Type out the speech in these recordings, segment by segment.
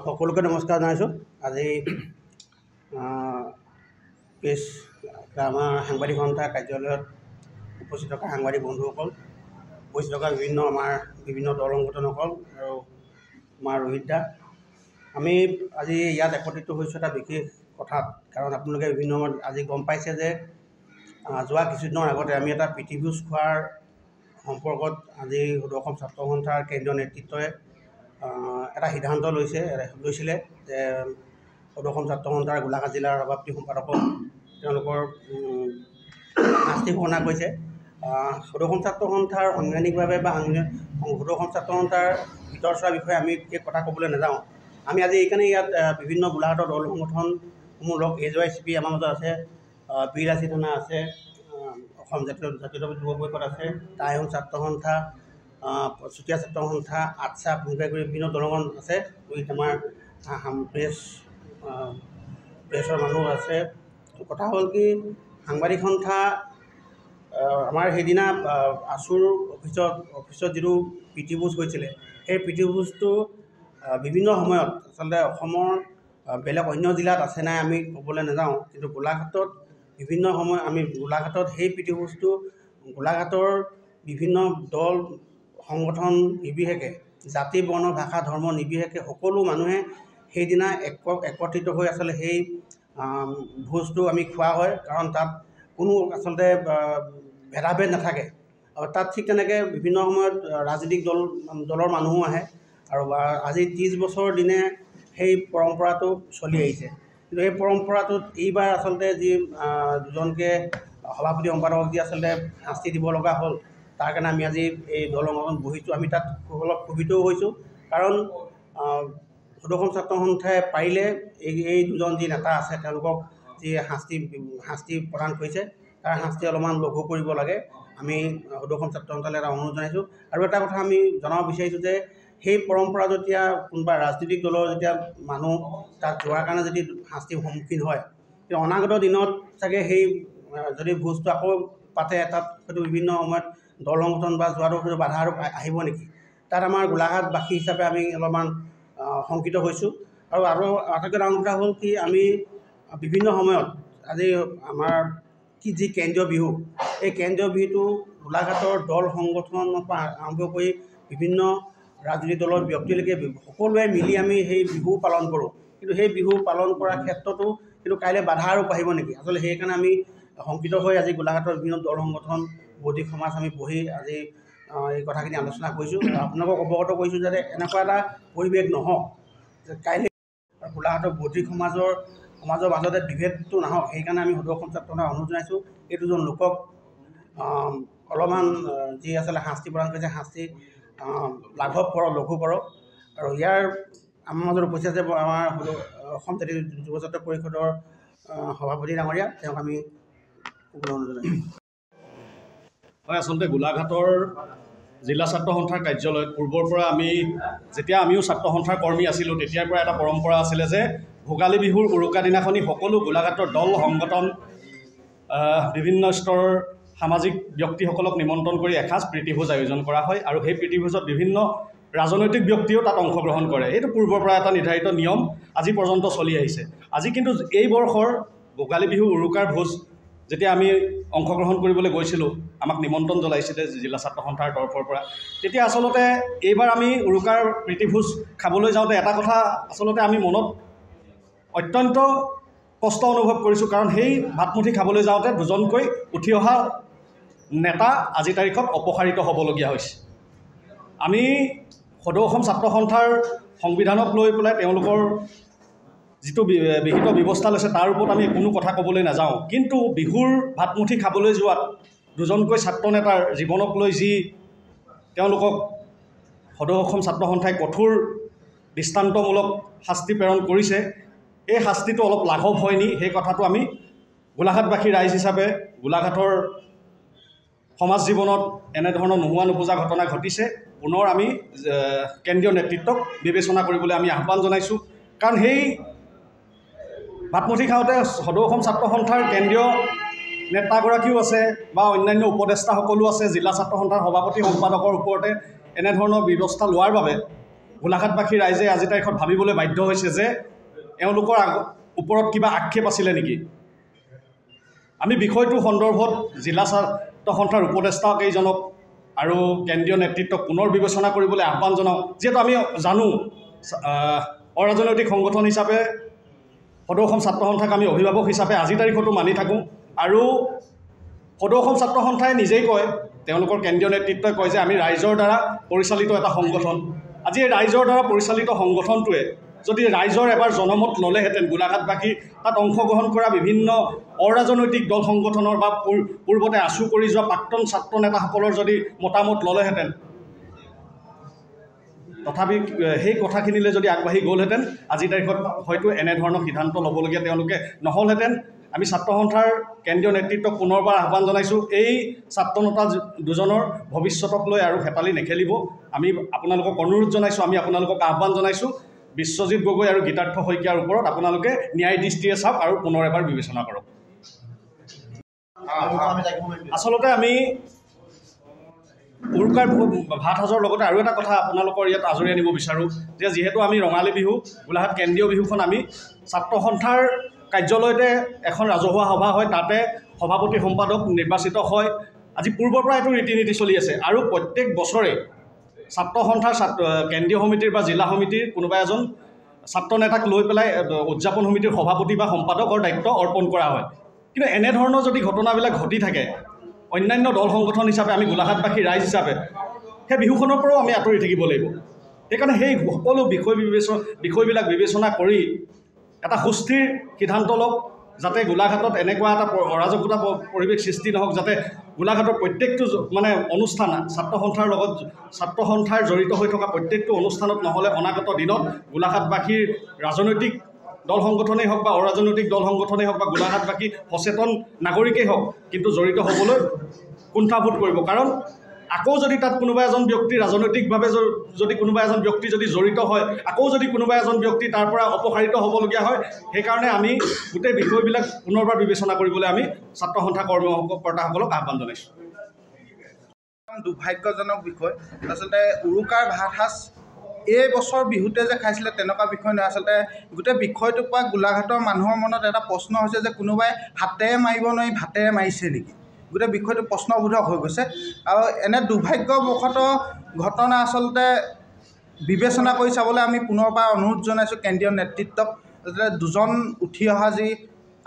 সকলোকে নমস্কাৰ জনাইছোঁ। আজি প্ৰেছ আমাৰ সাংবাদিক সন্থাৰ কাৰ্যালয়ত উপস্থিত থকা সাংবাদিক বন্ধুসকল, উপস্থিত থকা বিভিন্ন দল সংগঠনসকল আৰু আমাৰ ৰোহিত দা, আমি আজি ইয়াত একত্ৰিত হৈছোঁ এটা বিশেষ কথাত। কাৰণ আপোনালোকে বিভিন্ন সময়ত আজি গম পাইছে যে যোৱা কিছুদিনৰ আগতে আমি এটা প্ৰীতিভোজ খোৱাৰ সম্পৰ্কত আজি সদৌ অসম ছাত্ৰ সন্থাৰ কেন্দ্ৰীয় নেতৃত্বই এটা সিদ্ধান্ত লৈছিলে যে সদৌ অসম ছাত্ৰ সন্থাৰ গোলাঘাট জিলাৰ সভাপতি সম্পাদকক তেওঁলোকৰ শাস্তি ঘোষণা কৰিছে। সদৌ অসম ছাত্ৰ সন্থাৰ সাংবিধানিকভাৱে বা সদৌ অসম ছাত্ৰ সন্থাৰ ভিতৰ চোৱাৰ বিষয়ে আমি বিশেষ কথা ক'বলৈ নাযাওঁ। আমি আজি এইকাৰণে ইয়াত বিভিন্ন গোলাঘাটৰ দল সংগঠনসমূহ লগ AJYCP আমাৰ মাজত আছে, বিৰাজী থানা আছে, অসম জাতীয়তাবাদী যুৱ পৰিষদ আছে, টাই আহোম ছাত্ৰ সন্থা, চুতীয়া ছাত্ৰ সন্থা, আটছা ভূমিকা কৰি বিভিন্ন দলগণ আছে, আমাৰ প্ৰেছৰ মানুহ আছে। কথা হ'ল কি, সাংবাদিক সন্থা আমাৰ সেইদিনা আছুৰ অফিচত যিটো প্ৰীতিভোজ হৈছিলে, সেই প্ৰীতিভোজটো বিভিন্ন সময়ত আচলতে অসমৰ বেলেগ অন্য জিলাত আছে নাই আমি ক'বলৈ নাযাওঁ, কিন্তু গোলাঘাটত বিভিন্ন সময় আমি গোলাঘাটত সেই প্ৰীতিভোজটো গোলাঘাটৰ বিভিন্ন দল সংগঠন নিৰ্বিশেষে, জাতি বৰ্ণ ভাষা ধৰ্ম নিৰ্বিশেষে সকলো মানুহে সেইদিনা একত্ৰিত হৈ আচলতে সেই ভোজটো আমি খোৱা হয়। কাৰণ তাত কোনো আচলতে ভেদাভেদ নাথাকে। আৰু তাত ঠিক তেনেকৈ বিভিন্ন সময়ত ৰাজনৈতিক দলৰ মানুহো আহে আৰু আজি 30 বছৰ দিনে সেই পৰম্পৰাটো চলি আহিছে। কিন্তু এই পৰম্পৰাটোত এইবাৰ আচলতে যি দুজনকৈ সভাপতি সম্পাদকক যি আচলতে শাস্তি দিব লগা হ'ল, তাৰ কাৰণে আমি আজি এই দল সংগঠন বহিছোঁ। আমি তাত অলপ ক্ষোভিতও হৈছোঁ, কাৰণ সদৌ অসম ছাত্ৰ সন্থাই পাৰিলে এই দুজন যি নেতা আছে তেওঁলোকক যি শাস্তি প্ৰদান কৰিছে, তাৰ শাস্তি অলপমান লঘু কৰিব লাগে। আমি সদৌ অসম ছাত্ৰ সন্থালৈ এটা অনুৰোধ জনাইছোঁ। আৰু এটা কথা আমি জনাব বিচাৰিছোঁ যে সেই পৰম্পৰা যেতিয়া কোনোবা ৰাজনৈতিক দলৰ যেতিয়া মানুহ তাত যোৱাৰ কাৰণে যদি শাস্তিৰ সন্মুখীন হয়, তেতিয়া অনাগত দিনত চাগে সেই যদি ভোজটো আকৌ পাতে, তাত হয়তো বিভিন্ন সময়ত দল সংগঠন বা যোৱাটো হয়তো বাধা আৰু আহিব নেকি, তাত আমাৰ গোলাঘাটবাসী হিচাপে আমি অলপমান শংকিত হৈছোঁ। আৰু আটাইতকৈ ডাঙৰ কথা হ'ল কি, আমি বিভিন্ন সময়ত আজি আমাৰ যি কেন্দ্ৰীয় বিহু, এই কেন্দ্ৰীয় বিহুটো গোলাঘাটৰ দল সংগঠনৰ পৰা আৰম্ভ কৰি বিভিন্ন ৰাজনৈতিক দলৰ ব্যক্তিলৈকে সকলোৱে মিলি আমি সেই বিহু পালন কৰোঁ। কিন্তু সেই বিহু পালন কৰাৰ ক্ষেত্ৰতো কিন্তু কাইলৈ বাধা আৰু আহিব নেকি, আচলতে সেইকাৰণে আমি শংকিত হৈ আজি গোলাঘাটৰ বিভিন্ন দল সংগঠন বৌদ্ধিক সমাজ আমি বহি আজি এই কথাখিনি আলোচনা কৰিছোঁ। আপোনালোকক অৱগত কৰিছোঁ যাতে এনেকুৱা এটা পৰিৱেশ নহওক যে কাইলৈ গোলাঘাটৰ বৌদ্ধিক সমাজৰ মাজতে বিভেদটো নাহক। সেইকাৰণে আমি সদৌ অসম ছাত্ৰ সন্থাই অনুৰোধ জনাইছোঁ, এই দুজন লোকক অলপমান যি আচলতে শাস্তি প্ৰদান কৰিছে, শাস্তি লাঘৱ কৰক, লঘু কৰক। আৰু ইয়াৰ আমাৰ মাজত উপস্থিত আছে আমাৰ অসম জাতীয় যুৱ ছাত্ৰ পৰিষদৰ সভাপতি ডাঙৰীয়া, তেওঁক আমি অনুৰোধ জনাইছোঁ। হয়, আচলতে গোলাঘাটৰ জিলা ছাত্ৰ সন্থাৰ কাৰ্যালয়ত পূৰ্বৰ পৰা যেতিয়া আমিও ছাত্ৰ সন্থাৰ কৰ্মী আছিলোঁ, তেতিয়াৰ পৰা এটা পৰম্পৰা আছিলে যে ভোগালী বিহুৰ উৰুকা দিনাখনি সকলো গোলাঘাটৰ দল সংগঠন, বিভিন্ন স্তৰৰ সামাজিক ব্যক্তিসকলক নিমন্ত্ৰণ কৰি এসাঁজ প্ৰীতিভোজ আয়োজন কৰা হয়। আৰু সেই প্ৰীতিভোজত বিভিন্ন ৰাজনৈতিক ব্যক্তিও তাত অংশগ্ৰহণ কৰে। এইটো পূৰ্বৰ পৰা এটা নিৰ্ধাৰিত নিয়ম আজি পৰ্যন্ত চলি আহিছে। আজি কিন্তু এই বৰ্ষৰ ভোগালী বিহু উৰুকাৰ ভোজ যেতিয়া আমি অংশগ্ৰহণ কৰিবলৈ গৈছিলোঁ, আমাক নিমন্ত্ৰণ জনাইছিলে জিলা ছাত্ৰ সন্থাৰ তৰফৰ পৰা। তেতিয়া আচলতে এইবাৰ আমি উৰুকাৰ প্ৰীতিভোজ খাবলৈ যাওঁতে এটা কথা আচলতে আমি মনত অত্যন্ত কষ্ট অনুভৱ কৰিছোঁ, কাৰণ সেই ভাতমুঠি খাবলৈ যাওঁতে দুজনকৈ উঠি অহা নেতা আজিৰ তাৰিখত অপসাৰিত হ'বলগীয়া হৈছে। আমি সদৌ অসম ছাত্ৰ সন্থাৰ সংবিধানক লৈ পেলাই তেওঁলোকৰ যিটো বিহিত ব্যৱস্থা লৈছে তাৰ ওপৰত আমি কোনো কথা ক'বলৈ নাযাওঁ, কিন্তু বিহুৰ ভাতমুঠি খাবলৈ যোৱাত দুজনকৈ ছাত্ৰ নেতাৰ জীৱনক লৈ যি তেওঁলোকক সদৌ অসম ছাত্ৰ সন্থাই কঠোৰ দৃষ্টান্তমূলক শাস্তি প্ৰেৰণ কৰিছে, এই শাস্তিটো অলপ লাঘৱ হয়নি, সেই কথাটো আমি গোলাঘাটবাসী ৰাইজ হিচাপে গোলাঘাটৰ সমাজ জীৱনত এনেধৰণৰ নোহোৱা নোপোজা ঘটনা ঘটিছে, পুনৰ আমি কেন্দ্ৰীয় নেতৃত্বক বিবেচনা কৰিবলৈ আমি আহ্বান জনাইছোঁ। কাৰণ সেই ভাতমুঠি খাওঁতে সদৌ অসম ছাত্ৰ সন্থাৰ কেন্দ্ৰীয় নেতাগৰাকীও আছে বা অন্যান্য উপদেষ্টাসকলো আছে, জিলা ছাত্ৰ সন্থাৰ সভাপতি সম্পাদকৰ ওপৰতে এনেধৰণৰ ব্যৱস্থা লোৱাৰ বাবে গোলাঘাটবাসী ৰাইজে আজি তাৰিখত ভাবিবলৈ বাধ্য হৈছে যে এওঁলোকৰ ওপৰত কিবা আক্ষেপ আছিলে নেকি। আমি বিষয়টো সন্দৰ্ভত জিলা ছাত্ৰ সন্থাৰ উপদেষ্টাকেইজনক আৰু কেন্দ্ৰীয় নেতৃত্বক পুনৰ বিবেচনা কৰিবলৈ আহ্বান জনাওঁ। যিহেতু আমি জানো অৰাজনৈতিক সংগঠন হিচাপে সদৌ অসম ছাত্ৰ সন্থাক আমি অভিভাৱক হিচাপে আজি তাৰিখতো মানি থাকোঁ আৰু সদৌ অসম ছাত্ৰ সন্থাই নিজেই কয়, তেওঁলোকৰ কেন্দ্ৰীয় নেতৃত্বই কয় যে আমি ৰাইজৰ দ্বাৰা পৰিচালিত এটা সংগঠন। আজি এই ৰাইজৰ দ্বাৰা পৰিচালিত সংগঠনটোৱে যদি ৰাইজৰ এবাৰ জনমত ল'লেহেঁতেন, গোলাঘাটবাসী তাত অংশগ্ৰহণ কৰা বিভিন্ন অৰাজনৈতিক দল সংগঠনৰ বা পূৰ্বতে আছু কৰি যোৱা প্ৰাক্তন ছাত্ৰ নেতাসকলৰ যদি মতামত ল'লেহেঁতেন, তথাপি সেই কথাখিনিলৈ যদি আগবাঢ়ি গ'লহেঁতেন আজিৰ তাৰিখত হয়তো এনেধৰণৰ সিদ্ধান্ত ল'বলগীয়া তেওঁলোকে নহ'লহেঁতেন। আমি ছাত্ৰ সন্থাৰ কেন্দ্ৰীয় নেতৃত্বক পুনৰবাৰ আহ্বান জনাইছোঁ, এই ছাত্ৰ নেতা দুজনৰ ভৱিষ্যতক লৈ আৰু হেতালি নেখেলিব। আমি আপোনালোকক অনুৰোধ জনাইছোঁ, আমি আপোনালোকক আহ্বান জনাইছোঁ, বিশ্বজিৎ গগৈ আৰু গীতাৰ্থ শইকীয়াৰ ওপৰত আপোনালোকে ন্যায় দৃষ্টিৰে চাওক আৰু পুনৰ এবাৰ বিবেচনা কৰক। আচলতে আমি উৰুকাৰ ভাত সাজৰ লগতে আৰু এটা কথা আপোনালোকৰ ইয়াত আজৰি আনিব বিচাৰোঁ যে যিহেতু আমি ৰঙালী বিহু, গোলাঘাট কেন্দ্ৰীয় বিহুখন আমি ছাত্ৰ সন্থাৰ কাৰ্যালয়তে এখন ৰাজহুৱা সভা হয়, তাতে সভাপতি সম্পাদক নিৰ্বাচিত হয়। আজি পূৰ্বৰ পৰা এইটো ৰীতি নীতি চলি আছে আৰু প্ৰত্যেক বছৰে ছাত্ৰ সন্থাৰ কেন্দ্ৰীয় সমিতিৰ বা জিলা সমিতিৰ কোনোবা এজন ছাত্ৰ নেতাক লৈ পেলাই উদযাপন সমিতিৰ সভাপতি বা সম্পাদকৰ দায়িত্ব অৰ্পণ কৰা হয়। কিন্তু এনেধৰণৰ যদি ঘটনাবিলাক ঘটি থাকে, অন্যান্য দল সংগঠন হিচাপে আমি গোলাঘাটবাসী ৰাইজ হিচাপে সেই বিহুখনৰ পৰাও আমি আঁতৰি থাকিব লাগিব। সেইকাৰণে সেই সকলো বিষয়বিলাক বিবেচনা কৰি এটা সুস্থিৰ সিদ্ধান্ত লওক, যাতে গোলাঘাটত এনেকুৱা এটা অৰাজকতা পৰিৱেশ সৃষ্টি নহওক, যাতে গোলাঘাটৰ প্ৰত্যেকটো অনুষ্ঠান ছাত্ৰ সন্থাৰ জড়িত হৈ থকা প্ৰত্যেকটো অনুষ্ঠানত নহ'লে অনাগত দিনত গোলাঘাটবাসীৰ ৰাজনৈতিক দল সংগঠনেই হওক বা অৰাজনৈতিক দল সংগঠনেই হওক বা গোলাঘাটবাসী সচেতন নাগৰিকেই হওক কিন্তু জড়িত হ'বলৈ কুণ্ঠাবোধ কৰিব। কাৰণ আকৌ যদি তাত কোনোবা এজন ব্যক্তি ৰাজনৈতিকভাৱে যদি কোনোবা এজন ব্যক্তি যদি জড়িত হয়, আকৌ যদি কোনোবা এজন ব্যক্তি তাৰ পৰা অপসাৰিত হ'বলগীয়া হয়, সেইকাৰণে আমি গোটেই বিষয়বিলাক পুনৰবাৰ বিবেচনা কৰিবলৈ আমি ছাত্ৰ সন্থা কৰ্মকৰ্তাসকলক আহ্বান জনাইছোঁ। দুৰ্ভাগ্যজনক বিষয়। আচলতে উৰুকাৰ ভাত সাজ এই বছৰ বিহুতে যে খাইছিলে তেনেকুৱা বিষয় নহয়। আচলতে গোটেই বিষয়টোৰ পৰা গোলাঘাটৰ মানুহৰ মনত এটা প্ৰশ্ন হৈছে যে কোনোবাই হাতেৰে মাৰিব নোৱাৰি ভাতেৰে মাৰিছে নেকি, গোটেই বিষয়টো প্ৰশ্নবোধক হৈ গৈছে। আৰু এনে দুৰ্ভাগ্যবশতঃ ঘটনা আচলতে বিবেচনা কৰি চাবলৈ আমি পুনৰবাৰ অনুৰোধ জনাইছোঁ কেন্দ্ৰীয় নেতৃত্বক। আচলতে দুজন উঠি অহা যি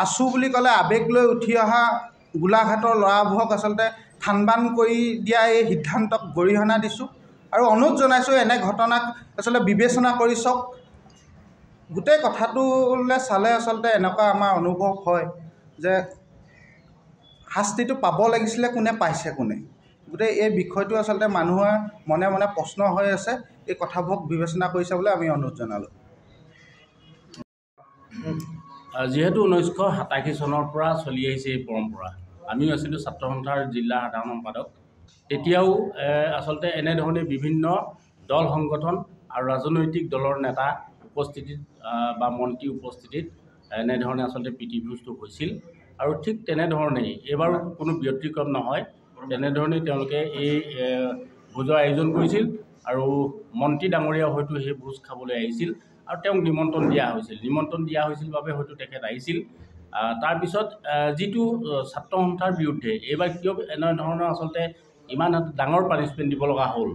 আছু বুলি ক'লে আৱেগ লৈ উঠি অহা গোলাঘাটৰ ল'ৰাবোৰক আচলতে থানবান কৰি দিয়া এই সিদ্ধান্তক গৰিহণা দিছোঁ আৰু অনুৰোধ জনাইছোঁ এনে ঘটনাক আচলতে বিবেচনা কৰি চাওক। গোটেই কথাটোলৈ চালে আচলতে এনেকুৱা আমাৰ অনুভৱ হয় যে শাস্তিটো পাব লাগিছিলে, কোনে পাইছে কোনে। গোটেই এই বিষয়টো আচলতে মানুহৰ মনে মনে প্ৰশ্ন হৈ আছে। এই কথাবোৰক বিবেচনা কৰি চাবলৈ আমি অনুৰোধ জনালোঁ। যিহেতু 1987 চনৰ পৰা চলি আহিছে এই পৰম্পৰা, আমিও আছিলোঁ ছাত্ৰ সন্থাৰ জিলা সাধাৰণ সম্পাদক, তেতিয়াও আচলতে এনেধৰণে বিভিন্ন দল সংগঠন আৰু ৰাজনৈতিক দলৰ নেতা উপস্থিতিত বা মন্ত্ৰী উপস্থিতিত এনেধৰণে আচলতে প্ৰীতিভোজটো হৈছিল। আৰু ঠিক তেনেধৰণেই এইবাৰো কোনো ব্যতিক্ৰম নহয়, তেনেধৰণেই তেওঁলোকে এই ভোজৰ আয়োজন কৰিছিল আৰু মন্ত্ৰী ডাঙৰীয়া হয়তো সেই ভোজ খাবলৈ আহিছিল আৰু তেওঁক নিমন্ত্ৰণ দিয়া হৈছিল বাবে হয়তো তেখেত আহিছিল। তাৰপিছত যিটো ছাত্ৰ সন্থাৰ বিৰুদ্ধে এইবাৰ কিয় এনেধৰণৰ আচলতে ইমান ডাঙৰ পানিছমেণ্ট দিব লগা হ'ল,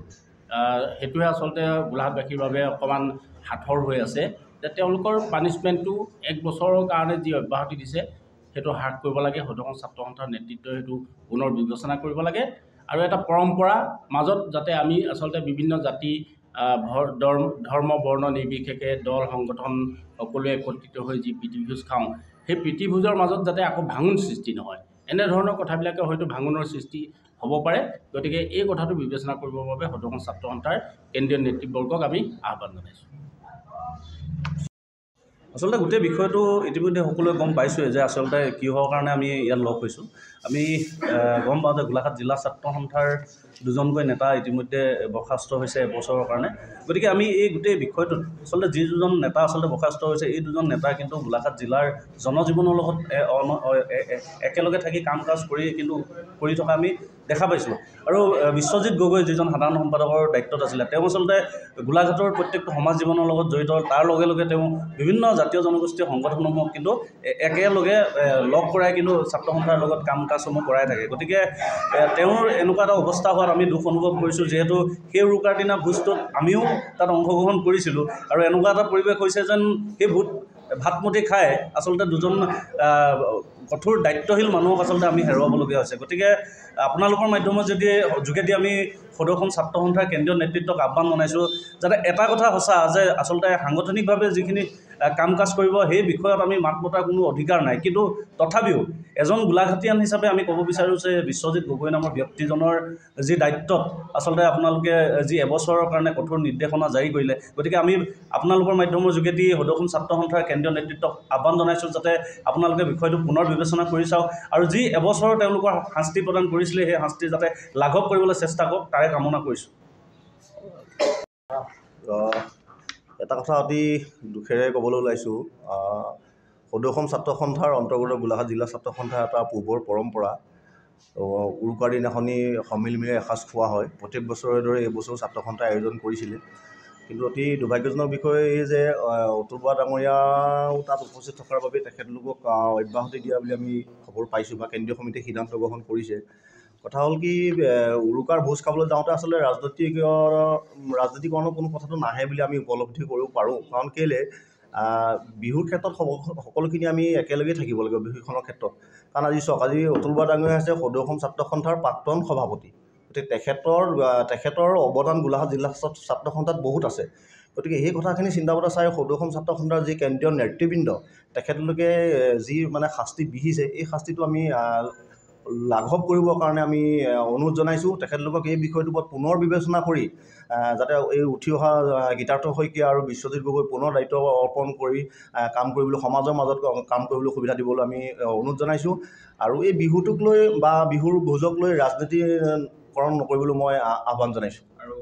সেইটোৱে আচলতে গোলাঘাটবাসীৰ বাবে অকণমান হাথৰ হৈ আছে যে তেওঁলোকৰ পানিছমেণ্টটো 1 বছৰৰ কাৰণে যি অব্যাহতি দিছে সেইটো হ্ৰাস কৰিব লাগে। সদৌ অসম ছাত্ৰ সন্থাৰ নেতৃত্বই সেইটো পুনৰ বিবেচনা কৰিব লাগে আৰু এটা পৰম্পৰা মাজত যাতে আমি আচলতে বিভিন্ন জাতি ধৰ্ম বৰ্ণ নিৰ্বিশেষে দল সংগঠন সকলোৱে একত্ৰিত হৈ যি প্ৰীতিভোজ খাওঁ, সেই প্ৰীতিভোজৰ মাজত যাতে আকৌ ভাঙোন সৃষ্টি নহয়, এনেধৰণৰ কথাবিলাকে হয়তো ভাঙোনৰ সৃষ্টি হ'ব পাৰে। গতিকে এই কথাটো বিবেচনা কৰিবৰ বাবে সদৌ অসম ছাত্ৰ সন্থাৰ কেন্দ্ৰীয় নেতৃবৰ্গক আমি আহ্বান জনাইছোঁ। আচলতে গোটেই বিষয়টো ইতিমধ্যে সকলোৱে গম পাইছোঁৱে যে আচলতে কিহৰ কাৰণে আমি ইয়াত লগ হৈছোঁ। আমি গম পাওঁ যে গোলাঘাট জিলা ছাত্ৰ সন্থাৰ দুজনকৈ নেতা ইতিমধ্যে বৰ্খাস্ত হৈছে এবছৰৰ কাৰণে। গতিকে আমি এই গোটেই বিষয়টোত আচলতে যি দুজন নেতা আচলতে বৰ্খাস্ত হৈছে, এই দুজন নেতা কিন্তু গোলাঘাট জিলাৰ জনজীৱনৰ লগত একেলগে থাকি কাম কাজ কৰি থকা আমি দেখা পাইছোঁ। আৰু বিশ্বজিৎ গগৈ যিজন সাধাৰণ সম্পাদকৰ দায়িত্বত আছিলে, তেওঁ আচলতে গোলাঘাটৰ প্ৰত্যেকটো সমাজ জীৱনৰ লগত জড়িত। তাৰ লগে লগে তেওঁ বিভিন্ন জাতীয় জনগোষ্ঠীয় সংগঠনসমূহক কিন্তু একেলগে লগ কৰাই কিন্তু ছাত্ৰ সন্থাৰ লগত কাম কাজসমূহ কৰাই থাকে। গতিকে তেওঁৰ এনেকুৱা এটা অৱস্থা হোৱাত আমি দুখ অনুভৱ কৰিছোঁ, যিহেতু সেই উৰুকাৰ দিনা ভোজটোত আমিও তাত অংশগ্ৰহণ কৰিছিলোঁ। আৰু এনেকুৱা এটা পৰিৱেশ হৈছে যেন সেই ভাতমুঠি খাই আচলতে দুজন কঠোৰ দায়িত্বশীল মানুহক আচলতে আমি হেৰুৱাবলগীয়া হৈছে। গতিকে আপোনালোকৰ মাধ্যমৰ যোগেদি আমি সদৌসম ছাত্ৰ সন্থাৰ কেন্দ্ৰীয় নেতৃত্বক আহ্বান জনাইছোঁ, যাতে এটা কথা সঁচা যে আচলতে সাংগঠনিকভাৱে যিখিনি কাম কাজ কৰিব সেই বিষয়ত আমি মাত মতাৰ কোনো অধিকাৰ নাই, কিন্তু তথাপিও এজন গোলাঘাটীয়ান হিচাপে আমি ক'ব বিচাৰোঁ যে বিশ্বজিৎ গগৈ নামৰ ব্যক্তিজনৰ যি দায়িত্বত আচলতে আপোনালোকে যি এবছৰৰ কাৰণে কঠোৰ নিৰ্দেশনা জাৰি কৰিলে, গতিকে আমি আপোনালোকৰ মাধ্যমৰ যোগেদি সদৌসম ছাত্ৰ সন্থাৰ কেন্দ্ৰীয় নেতৃত্বক আহ্বান জনাইছোঁ যাতে আপোনালোকে বিষয়টো পুনৰ বিবেচনা কৰি চাওক আৰু যি এবছৰ তেওঁলোকৰ শাস্তি প্ৰদান কৰিছিলে সেই শাস্তি যাতে লাঘৱ কৰিবলৈ চেষ্টা কৰক, তাৰে কামনা কৰিছোঁ। এটা কথা অতি দুখেৰে ক'বলৈ ওলাইছোঁ, সদৌসম ছাত্ৰ সন্থাৰ অন্তৰ্গত গোলাঘাট জিলা ছাত্ৰ সন্থাৰ এটা পূৰ্বৰ পৰম্পৰা। উৰুকাৰ দিনাখনি সমিল মিলি এসাঁজ খোৱা হয়। প্ৰত্যেক বছৰে দৰে এইবছৰো ছাত্ৰ সন্থাই আয়োজন কৰিছিলে। কিন্তু অতি দুৰ্ভাগ্যজনক বিষয় এই যে অতুল বৰা ডাঙৰীয়াও তাত উপস্থিত থকাৰ বাবে তেখেতলোকক অব্যাহতি দিয়া বুলি আমি খবৰ পাইছোঁ বা কেন্দ্ৰীয় সমিতিয়ে সিদ্ধান্ত গ্ৰহণ কৰিছে। কথা হ'ল কি, উৰুকাৰ ভোজ খাবলৈ যাওঁতে আচলতে ৰাজনীতিকৰণৰ কোনো কথাটো নাহে বুলি আমি উপলব্ধি কৰিব পাৰোঁ। কাৰণ কেলৈ বিহুৰ ক্ষেত্ৰত সকলোখিনি আমি একেলগেই থাকিব লাগিব বিহুখনৰ ক্ষেত্ৰত। কাৰণ আজি চাওক, আজি অতুল বৰা ডাঙৰীয়া হৈছে সদৌসম ছাত্ৰ সন্থাৰ প্ৰাক্তন সভাপতি। গতিকে তেখেতৰ অৱদান গোলাঘাট জিলা ছাত্ৰ সন্থাত বহুত আছে। গতিকে সেই কথাখিনি চিন্তাধাৰা চাই সদৌসম ছাত্ৰ সন্থাৰ যি কেন্দ্ৰীয় নেতৃবৃন্দ, তেখেতলোকে যি শাস্তি বিহিছে, এই শাস্তিটো আমি লাঘৱ কৰিবৰ কাৰণে আমি অনুৰোধ জনাইছোঁ। তেখেতলোকক এই বিষয়টোৰ ওপৰত পুনৰ বিবেচনা কৰি যাতে এই উঠি অহা গীতাৰ্থ শইকীয়া আৰু বিশ্বজিৎ গগৈ পুনৰ দায়িত্ব অৰ্পণ কৰি কাম কৰিবলৈ, সমাজৰ মাজত কাম কৰিবলৈ সুবিধা দিবলৈ আমি অনুৰোধ জনাইছোঁ। আৰু এই বিহুটোক লৈ বা বিহুৰ ভোজক লৈ ৰাজনীতিকৰণ নকৰিবলৈ মই আহ্বান জনাইছোঁ। আৰু